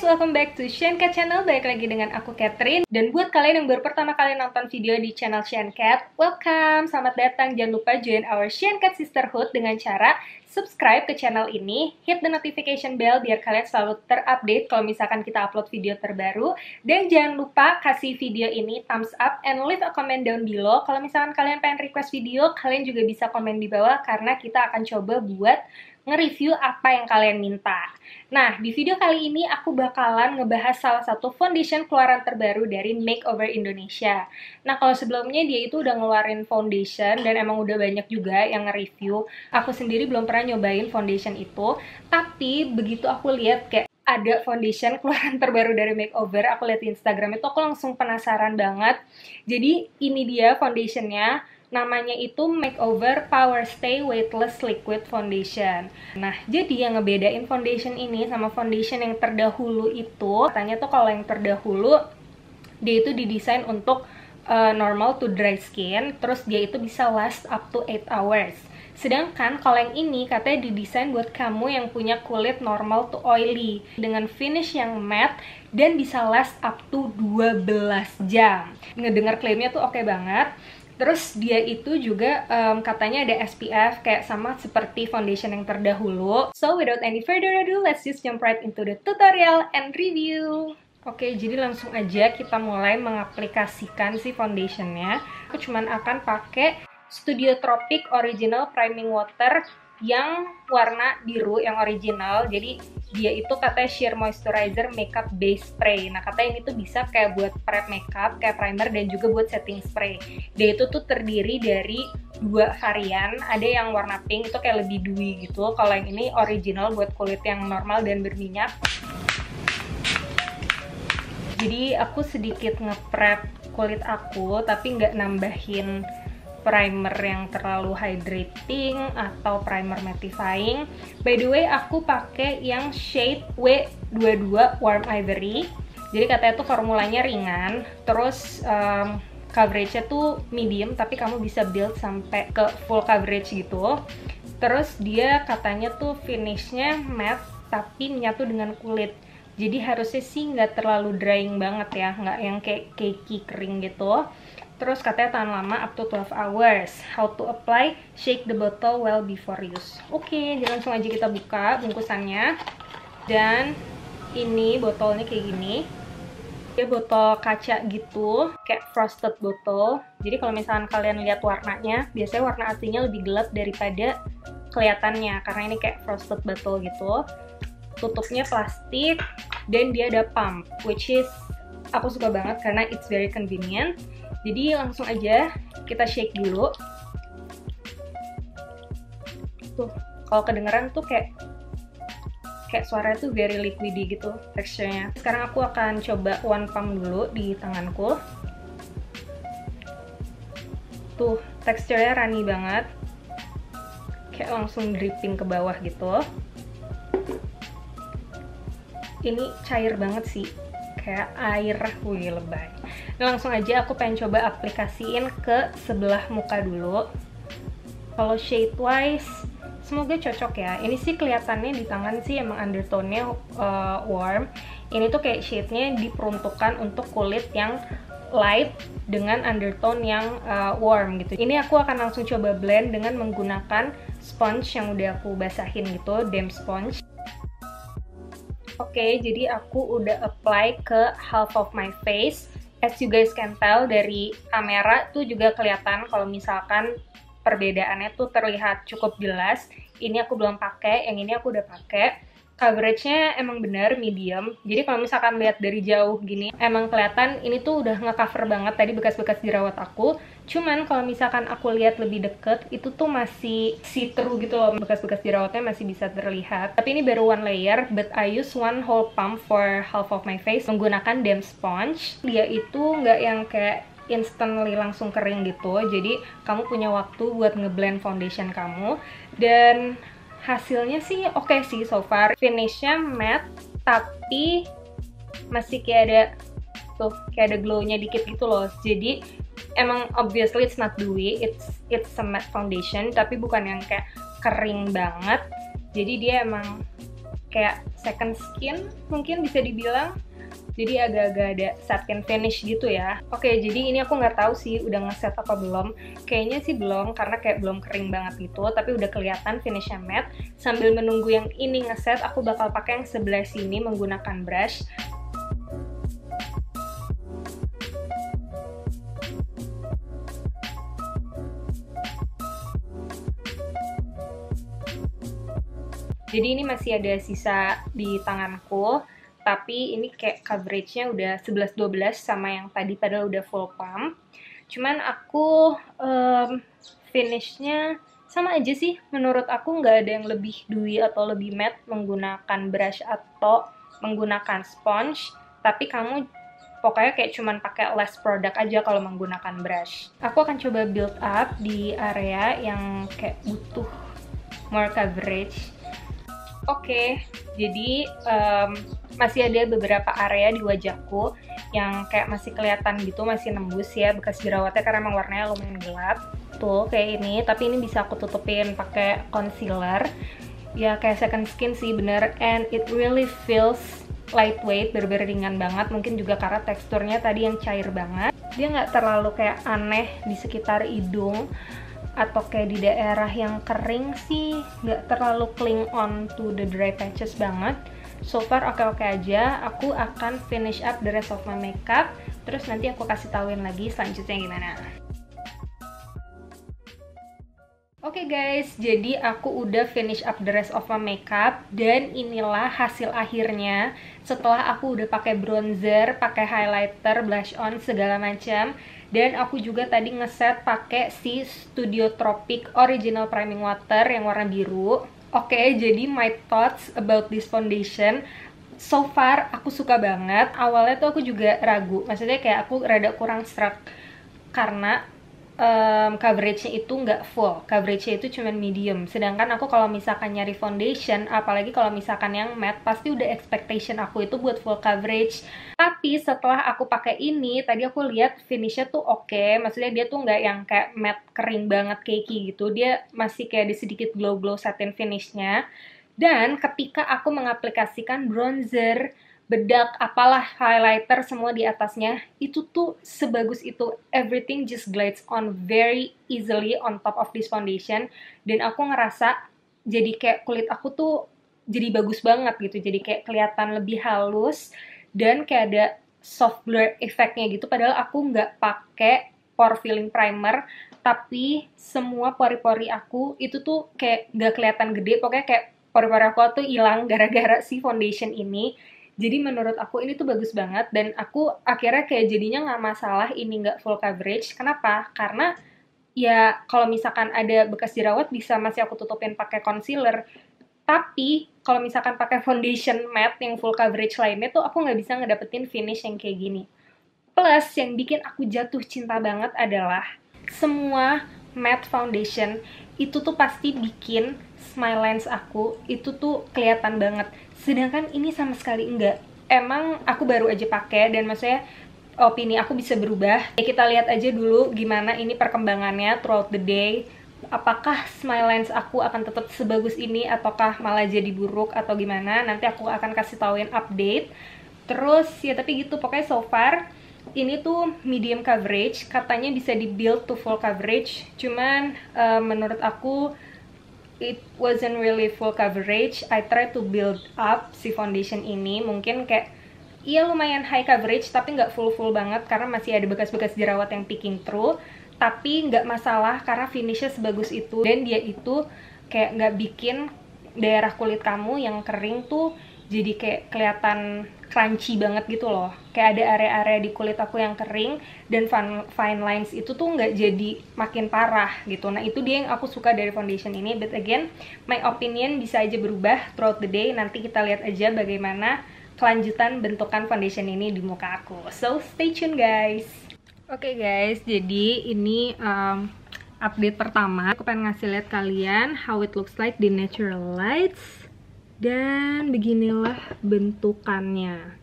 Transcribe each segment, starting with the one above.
welcome back to Shencat Channel. Balik lagi dengan aku Catherine. Dan buat kalian yang baru pertama kali nonton video di channel Shencat, welcome, selamat datang. Jangan lupa join our Shencat Sisterhood dengan cara subscribe ke channel ini, hit the notification bell biar kalian selalu terupdate kalau misalkan kita upload video terbaru. Dan jangan lupa kasih video ini thumbs up and leave a comment down below. Kalau misalkan kalian pengen request video, kalian juga bisa komen di bawah karena kita akan coba buat nge-review apa yang kalian minta. Nah, di video kali ini aku bakalan ngebahas salah satu foundation keluaran terbaru dari Makeover Indonesia. Nah, kalau sebelumnya dia itu udah ngeluarin foundation dan emang udah banyak juga yang nge-review. Aku sendiri belum pernah nyobain foundation itu, tapi begitu aku lihat kayak ada foundation keluaran terbaru dari Makeover, aku lihat di Instagram itu aku langsung penasaran banget. Jadi ini dia foundationnya. Namanya itu Makeover Power Stay Weightless Liquid Foundation. Nah, jadi yang ngebedain foundation ini sama foundation yang terdahulu itu, katanya tuh kalau yang terdahulu, dia itu didesain untuk normal to dry skin, terus dia itu bisa last up to 8 hours. Sedangkan kalau yang ini katanya didesain buat kamu yang punya kulit normal to oily, dengan finish yang matte dan bisa last up to 12 jam. Ngedengar klaimnya tuh oke banget. Terus dia itu juga katanya ada SPF kayak sama seperti foundation yang terdahulu. So without any further ado, let's just jump right into the tutorial and review. Oke, jadi langsung aja kita mulai mengaplikasikan si foundationnya. Aku cuman akan pakai Studio Tropic Original Priming Water yang warna biru, yang original. Jadi dia itu katanya sheer moisturizer makeup base spray. Nah, katanya ini tuh bisa kayak buat prep makeup, kayak primer, dan juga buat setting spray. Dia itu tuh terdiri dari dua varian. Ada yang warna pink, itu kayak lebih dewy gitu. Kalau yang ini original buat kulit yang normal dan berminyak. Jadi aku sedikit nge-prep kulit aku, tapi nggak nambahin primer yang terlalu hydrating atau primer mattifying. By the way, aku pakai yang shade W22 Warm Ivory. Jadi katanya tuh formulanya ringan, terus coveragenya tuh medium, tapi kamu bisa build sampai ke full coverage gitu. Terus dia katanya tuh finishnya matte, tapi menyatu dengan kulit. Jadi harusnya sih nggak terlalu drying banget ya, nggak yang kayak cakey kering gitu. Terus katanya tahan lama up to 12 hours. How to apply? Shake the bottle well before use. Oke, jadi langsung aja kita buka bungkusannya. Dan ini botolnya kayak gini. Dia botol kaca gitu, kayak frosted botol. Jadi kalau misalkan kalian lihat warnanya, biasanya warna aslinya lebih gelap daripada kelihatannya, karena ini kayak frosted bottle gitu. Tutupnya plastik dan dia ada pump, which is aku suka banget karena it's very convenient. Jadi langsung aja kita shake dulu. Tuh, kalau kedengeran tuh kayak suaranya tuh very liquidy gitu teksturnya. Sekarang aku akan coba one pump dulu di tanganku. Tuh, teksturnya runny banget. Kayak langsung dripping ke bawah gitu. Ini cair banget sih, kayak air, wih lebay. Nah, langsung aja aku pengen coba aplikasiin ke sebelah muka dulu. Kalau shade wise, semoga cocok ya. Ini sih kelihatannya di tangan sih emang undertone-nya warm. Ini tuh kayak shade-nya diperuntukkan untuk kulit yang light dengan undertone yang warm gitu. Ini aku akan langsung coba blend dengan menggunakan sponge yang udah aku basahin gitu, damp sponge. Oke, jadi aku udah apply ke half of my face. As you guys can tell dari kamera tuh juga kelihatan kalau misalkan perbedaannya tuh terlihat cukup jelas. Ini aku belum pakai, yang ini aku udah pakai. Coveragenya emang bener medium. Jadi kalau misalkan lihat dari jauh gini, emang kelihatan ini tuh udah nge-cover banget tadi bekas-bekas jerawat aku. Cuman kalau misalkan aku lihat lebih deket, itu tuh masih see-through gitu loh. Bekas-bekas jerawatnya masih bisa terlihat. Tapi ini baru one layer, but I use one whole pump for half of my face menggunakan damp sponge. Dia itu nggak yang kayak instantly langsung kering gitu. Jadi kamu punya waktu buat ngeblend foundation kamu. Dan hasilnya sih oke sih so far. Finishnya matte, tapi masih kayak ada glow-nya dikit gitu loh. Jadi emang obviously it's not dewy, it's a matte foundation, tapi bukan yang kayak kering banget. Jadi dia emang kayak second skin mungkin bisa dibilang. Jadi agak-agak ada satin finish gitu ya. Oke, jadi ini aku nggak tahu sih udah ngeset apa belum. Kayaknya sih belum, karena kayak belum kering banget gitu. Tapi udah kelihatan finishnya matte. Sambil menunggu yang ini ngeset, aku bakal pakai yang sebelah sini menggunakan brush. Jadi ini masih ada sisa di tanganku, tapi ini kayak coveragenya udah 11-12 sama yang tadi, padahal udah full pump. Cuman aku finishnya sama aja sih, menurut aku nggak ada yang lebih dewy atau lebih matte menggunakan brush atau menggunakan sponge, tapi kamu pokoknya kayak cuman pakai less product aja kalau menggunakan brush. Aku akan coba build up di area yang kayak butuh more coverage. Oke, jadi masih ada beberapa area di wajahku yang kayak masih kelihatan gitu, masih nembus ya bekas jerawatnya karena emang warnanya lumayan gelap. Tuh, kayak ini, tapi ini bisa aku tutupin pakai concealer. Ya, kayak second skin sih, bener. And it really feels lightweight, bener-bener ringan banget. Mungkin juga karena teksturnya tadi yang cair banget. Dia nggak terlalu kayak aneh di sekitar hidung atau kayak di daerah yang kering sih, nggak terlalu cling on to the dry patches banget. So far oke-oke aja. Aku akan finish up the rest of my makeup, terus nanti aku kasih tauin lagi selanjutnya gimana. Oke guys, jadi aku udah finish up the rest of my makeup, dan inilah hasil akhirnya setelah aku udah pakai bronzer, pakai highlighter, blush on segala macam. Dan aku juga tadi ngeset pakai si Studio Tropic Original Priming Water yang warna biru. Oke, jadi my thoughts about this foundation. So far aku suka banget. Awalnya tuh aku juga ragu, maksudnya kayak aku rada kurang struck karena coveragenya itu nggak full, coveragenya itu cuman medium. Sedangkan aku kalau misalkan nyari foundation, apalagi kalau misalkan yang matte, pasti udah expectation aku itu buat full coverage. Tapi setelah aku pakai ini, tadi aku lihat finishnya tuh oke. Maksudnya dia tuh nggak yang kayak matte kering banget cakey gitu, dia masih kayak ada sedikit glow-glow satin finishnya. Dan ketika aku mengaplikasikan bronzer, bedak, apalah, highlighter, semua di atasnya, itu tuh sebagus itu. Everything just glides on very easily on top of this foundation. Dan aku ngerasa jadi kayak kulit aku tuh jadi bagus banget gitu. Jadi kayak kelihatan lebih halus dan kayak ada soft blur efeknya gitu. Padahal aku nggak pakai pore filling primer, tapi semua pori-pori aku itu tuh kayak nggak kelihatan gede. Pokoknya kayak pori-pori aku tuh hilang gara-gara si foundation ini. Jadi menurut aku ini tuh bagus banget, dan aku akhirnya kayak jadinya nggak masalah ini nggak full coverage. Kenapa? Karena ya kalau misalkan ada bekas jerawat bisa masih aku tutupin pakai concealer. Tapi kalau misalkan pakai foundation matte yang full coverage lainnya tuh aku nggak bisa ngedapetin finish yang kayak gini. Plus yang bikin aku jatuh cinta banget adalah semua matte foundation itu tuh pasti bikin smile lines aku itu tuh kelihatan banget. Sedangkan ini sama sekali enggak. Emang aku baru aja pakai dan maksudnya opini aku bisa berubah. Ya, kita lihat aja dulu gimana ini perkembangannya throughout the day. Apakah smile lines aku akan tetap sebagus ini ataukah malah jadi buruk atau gimana. Nanti aku akan kasih tauin update. Terus ya tapi gitu, pokoknya so far ini tuh medium coverage, katanya bisa di build to full coverage. Cuman menurut aku it wasn't really full coverage. I try to build up si foundation ini, mungkin kayak iya lumayan high coverage tapi nggak full banget karena masih ada bekas-bekas jerawat yang peeking through. Tapi nggak masalah karena finishnya sebagus itu, dan dia itu kayak nggak bikin daerah kulit kamu yang kering tuh jadi kayak kelihatan crunchy banget gitu loh. Kayak ada area-area di kulit aku yang kering dan fine lines itu tuh nggak jadi makin parah gitu. Nah itu dia yang aku suka dari foundation ini. But again, my opinion bisa aja berubah throughout the day. Nanti kita lihat aja bagaimana kelanjutan bentukan foundation ini di muka aku. So stay tune guys. Oke guys, jadi ini update pertama. Aku pengen ngasih lihat kalian how it looks like di natural lights. Dan beginilah bentukannya.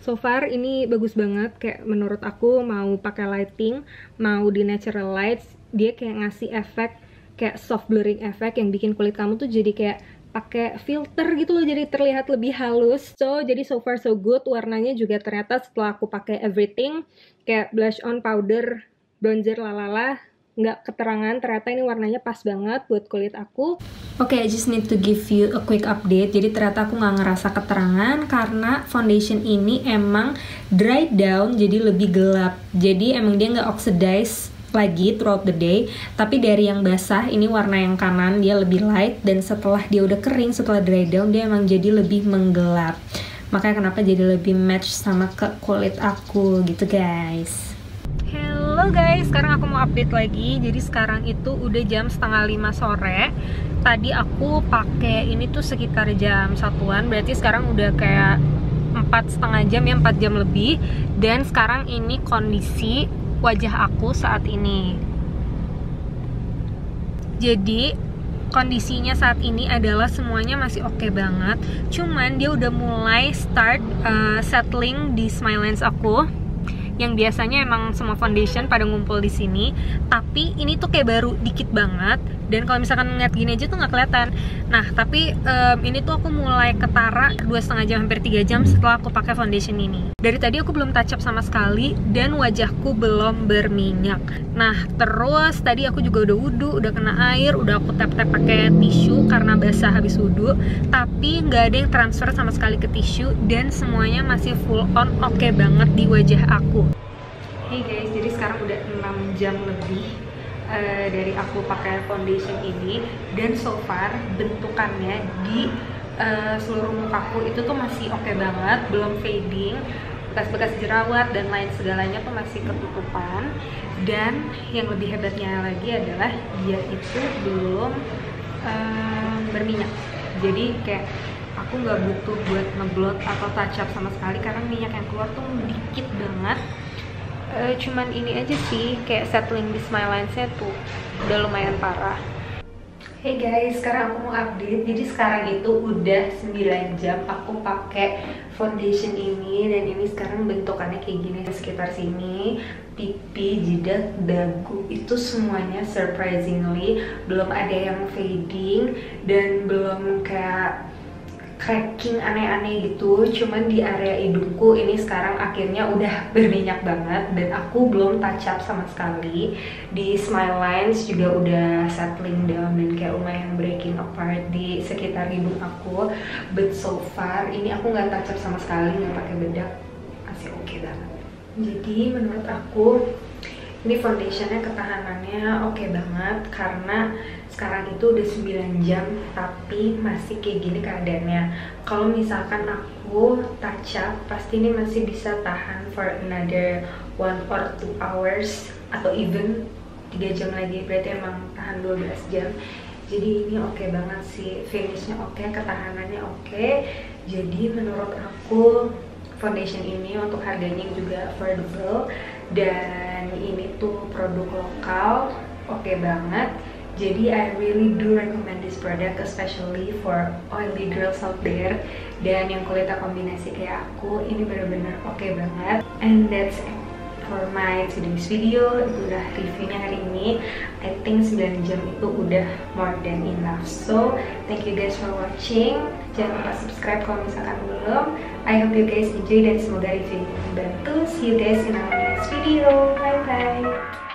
So far ini bagus banget, kayak menurut aku mau pakai lighting, mau di natural lights, dia kayak ngasih efek kayak soft blurring effect yang bikin kulit kamu tuh jadi kayak pakai filter gitu loh, jadi terlihat lebih halus. Jadi so far so good. Warnanya juga ternyata setelah aku pakai everything, kayak blush on, powder, bronzer, lalala, nggak keterangan, ternyata ini warnanya pas banget buat kulit aku. Oke, I just need to give you a quick update. Jadi ternyata aku nggak ngerasa keterangan karena foundation ini emang dry down, jadi lebih gelap. Jadi emang dia nggak oxidize lagi throughout the day. Tapi dari yang basah, ini warna yang kanan dia lebih light, dan setelah dia udah kering, setelah dry down, dia emang jadi lebih menggelap. Makanya kenapa jadi lebih match sama ke kulit aku gitu guys. Halo guys, sekarang aku mau update lagi. Jadi sekarang itu udah jam 4:30 sore. Tadi aku pakai ini tuh sekitar jam 1-an, berarti sekarang udah kayak 4,5 jam ya, 4 jam lebih. Dan sekarang ini kondisi wajah aku saat ini. Jadi kondisinya saat ini adalah semuanya masih oke banget. Cuman dia udah mulai start settling di smile lines aku. Yang biasanya emang semua foundation pada ngumpul di sini, tapi ini tuh kayak baru dikit banget. Dan kalau misalkan ngeliat gini aja tuh nggak kelihatan. Nah, tapi ini tuh aku mulai ketara 2,5 jam, hampir 3 jam setelah aku pakai foundation ini. Dari tadi aku belum touch up sama sekali, dan wajahku belum berminyak. Nah, terus tadi aku juga udah wudhu, udah kena air, udah aku tap-tap pakai tisu karena basah habis wudhu. Tapi nggak ada yang transfer sama sekali ke tisu, dan semuanya masih full on oke banget di wajah aku. Hey guys, jadi sekarang udah 6 jam lebih dari aku pakai foundation ini, dan so far bentukannya di seluruh mukaku itu tuh masih oke banget, belum fading, bekas-bekas jerawat dan lain segalanya tuh masih ketutupan. Dan yang lebih hebatnya lagi adalah dia itu belum berminyak. Jadi kayak aku nggak butuh buat ngeblot atau touch up sama sekali karena minyak yang keluar tuh dikit banget. Cuman ini aja sih, kayak settling di smile lines-nya tuh udah lumayan parah. Hey guys, sekarang aku mau update. Jadi sekarang itu udah 9 jam aku pakai foundation ini, dan ini sekarang bentukannya kayak gini. Sekitar sini, pipi, jidat, dagu itu semuanya surprisingly belum ada yang fading dan belum kayak cracking aneh-aneh gitu. Cuman di area hidungku ini sekarang akhirnya udah berminyak banget, dan aku belum touch up sama sekali. Di smile lines juga udah settling down dan kayak lumayan breaking apart di sekitar hidung aku. But so far ini aku nggak touch up sama sekali, nggak pakai bedak, masih oke banget. Jadi menurut aku ini foundationnya ketahanannya oke banget, karena sekarang itu udah 9 jam tapi masih kayak gini keadaannya. Kalau misalkan aku touch up, pasti ini masih bisa tahan for another 1 or 2 hours atau even 3 jam lagi, berarti emang tahan 12 jam. Jadi ini oke banget sih, finishnya oke, ketahanannya oke. Jadi menurut aku foundation ini untuk harganya juga affordable, dan ini tuh produk lokal, oke banget. Jadi I really do recommend this product, especially for oily girls out there dan yang kulitnya kombinasi kayak aku. Ini bener-bener oke banget. And that's it for my today's video. Itu udah reviewnya hari ini. I think 9 jam itu udah more than enough. So thank you guys for watching. Jangan lupa subscribe kalau misalkan belum. I hope you guys enjoy dan semoga review ini membantu. See you guys in our next video. Bye bye.